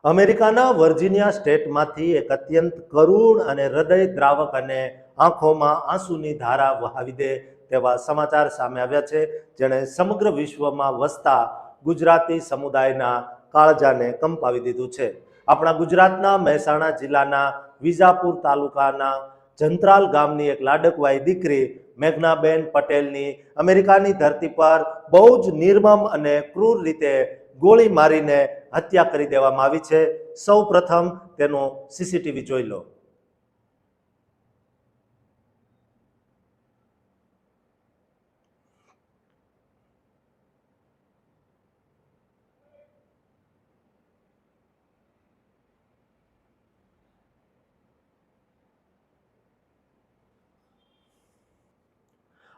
અમેરિકાના વર્જિનિયા સ્ટેટમાંથી એક અત્યંત કરુણ અને હૃદયદ્રાવક અને આંખોમાં આંસુની ધારા વહાવી દે તેવા સમાચાર સામે આવ્યા છે, જેણે સમગ્ર વિશ્વમાં વસતા ગુજરાતી સમુદાયના કાળજાને કંપાવી દીધું છે. આપણા ગુજરાતના મહેસાણા જિલ્લાના વિજાપુર તાલુકાના જંત્રાલ ગામની એક લાડકવાઈ દીકરી મેઘનાબેન પટેલની અમેરિકાની ધરતી પર બહુ જ નિર્મમ અને ક્રૂર રીતે ગોળી મારીને હત્યા કરી દેવામાં આવી છે. સૌ પ્રથમ તેનો સીસીટીવી જોઈ લો.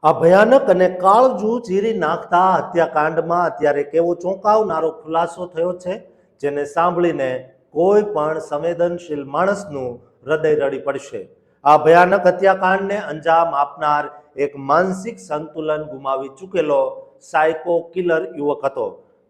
આ ભયાનક અને કાળજું ચીરી નાખતા હત્યાકાંડમાં અત્યારે કેવો ચોંકાવનારો ખુલાસો થયો છે, જેને સાંભળીને કોઈ પણ સંવેદનશીલ માણસનું હૃદય રડી પડશે. આ ભયાનક હત્યાકાંડને અંજામ આપનાર એક માનસિક સંતુલન ગુમાવી ચૂકેલો સાયકો કિલર યુવક હતો,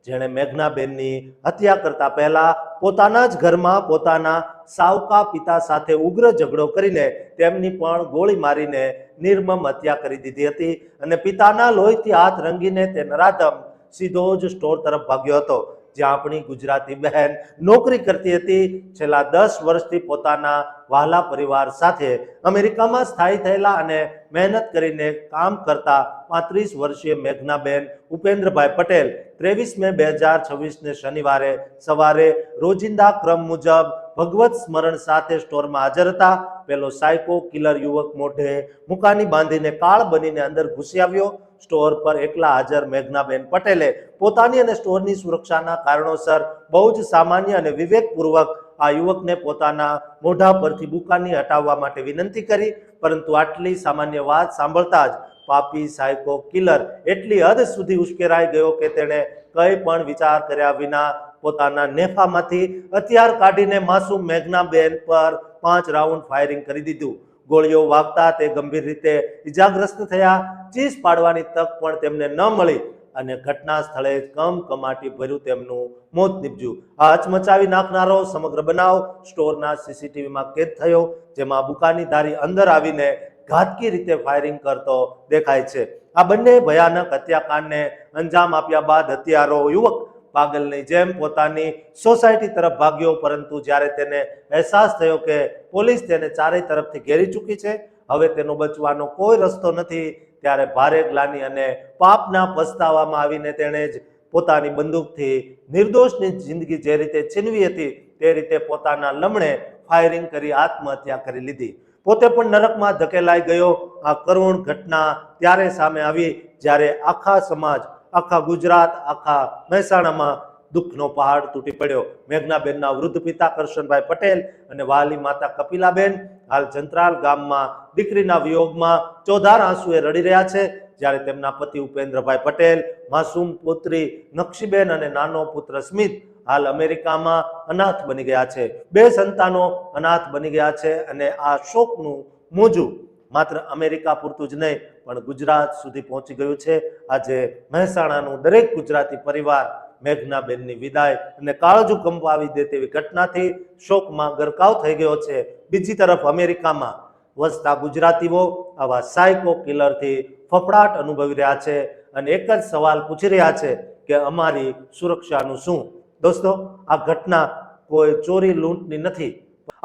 જેણે મેઘનાબેનની હત્યા કરતા પહેલા પોતાના જ ઘરમાં પોતાના સાવકા પિતા સાથે ઉગ્ર ઝઘડો કરીને તેમની પણ ગોળી મારીને નિર્મમ હત્યા કરી દીધી હતી અને પિતાના લોહીથી હાથ રંગીને તે નરાધમ સીધો જ સ્ટોર તરફ ભાગ્યો હતો, જ્યાં આપણી ગુજરાતી બહેન નોકરી કરતી હતી. છેલ્લા 10 વર્ષથી પોતાના વહાલા પરિવાર સાથે અમેરિકામાં સ્થાયી થયેલા અને મહેનત કરીને કામ કરતા 35 વર્ષીય મેઘનાબેન ઉપેન્દ્રભાઈ પટેલ 23 મે 2026ને શનિવારે સવારે રોજિંદા ક્રમ મુજબ ભગવત સ્મરણ સાથે સ્ટોરમાં હાજર હતા. પેલો સાયકો કિલર યુવક મોઢે મુકાની બાંધીને કાળ બનીને અંદર ઘૂસી આવ્યો. સ્ટોર પર એકલા હાજર મેઘનાબેન પટેલે પોતાની અને સ્ટોરની સુરક્ષાના કારણોસર બહુ જ સામાન્ય અને વિવેકપૂર્વક આ યુવકને પોતાના મોઢા પરથી બુકાની હટાવવા માટે વિનંતી કરી, પરંતુ આટલી સામાન્ય વાત સાંભળતા જ પાપી સાયકો કિલર એટલી હદ સુધી ઉશ્કેરાઈ ગયો કે તેણે કંઈ પણ વિચાર કર્યા વિના પોતાના નેફામાંથી હથિયાર કાઢીને માસૂમ મેઘનાબેન પર 5 રાઉન્ડ ફાયરિંગ કરી દીધું. ગોળીઓ વાગતા તે ગંભીર રીતે ઇજાગ્રસ્ત થયા. ચીસ પાડવાની તક પણ તેમને ન મળી અને ઘટના સ્થળે જ કમકમાટી ભર્યું તેમનું મોત નીપજ્યું. આ હચમચાવી નાખનારો સમગ્ર બનાવ સ્ટોરના સીસીટીવીમાં કેદ થયો, જેમાં બુકાની ધારી અંદર આવીને ઘાતકી રીતે ફાયરિંગ કરતો દેખાય છે. આ બંને ભયાનક હત્યાકાંડને અંજામ આપ્યા બાદ હત્યારો યુવક પાગલની જેમ પોતાની સોસાયટી તરફ ભાગ્યો, પરંતુ જ્યારે તેને અહેસાસ થયો કે પોલીસ તેને ચારેય તરફથી ઘેરી ચૂકી છે, હવે તેનો બચવાનો કોઈ રસ્તો નથી, ત્યારે ભારે ગ્લાનિ અને પાપના પસ્તાવામાં આવીને તેણે જ પોતાની બંદૂકથી નિર્દોષની જિંદગી જે રીતે છીનવી હતી તે રીતે પોતાના લમણે ફાયરિંગ કરી આત્મહત્યા કરી લીધી. પોતે પણ નરકમાં ધકેલાઈ ગયો. આ કરુણ ઘટના ત્યારે સામે આવી જ્યારે આખા સમાજ, આખા ગુજરાત, આખા મહેસાણામાં દુઃખનો પહાડ તૂટી પડ્યો. મેઘનાબેનના વૃદ્ધ પિતા કરશનભાઈ પટેલ અને વહાલી માતા કપિલાબેન હાલ જંત્રાલ ગામમાં દીકરીના વિયોગમાં ચોધાર આંસુએ રડી રહ્યા છે, જ્યારે તેમના પતિ ઉપેન્દ્રભાઈ પટેલ, માસૂમ પુત્રી નક્ષીબેન અને નાનો પુત્ર સ્મિત હાલ અમેરિકામાં અનાથ બની ગયા છે. 2 સંતાનો અનાથ બની ગયા છે અને આ શોકનું મોજું માત્ર અમેરિકા પૂરતું જ નહીં પણ ગુજરાત સુધી પહોંચી ગયું છે. આજે મહેસાણાનું દરેક ગુજરાતી પરિવાર મેઘનાબેનની વિદાય અને કાળજું કંપાવી દે તેવી ઘટનાથી શોકમાં ગરકાવ થઈ ગયો છે. બીજી તરફ અમેરિકામાં વસતા ગુજરાતીઓ આવા સાયકો કિલરથી ફફડાટ અનુભવી રહ્યા છે અને એક જ સવાલ પૂછી રહ્યા છે કે અમારી સુરક્ષાનું શું? દોસ્તો, આ ઘટના કોઈ ચોરી લૂંટની નથી.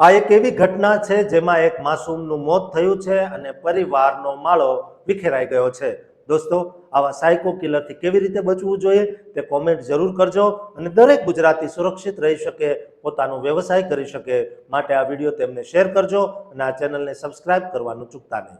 આ એક એવી ઘટના છે જેમાં એક માસૂમનું મોત થયું છે અને પરિવારનો માળો વિખેરાઈ ગયો છે. દોસ્તો, આવા સાયકો કિલરથી કેવી રીતે બચવું જોઈએ તે કોમેન્ટ જરૂર કરજો અને દરેક ગુજરાતી સુરક્ષિત રહી શકે, પોતાનો વ્યવસાય કરી શકે માટે આ વિડીયો તેમને શેર કરજો અને આ ચેનલને સબસ્ક્રાઇબ કરવાનું ચૂકતા નહીં.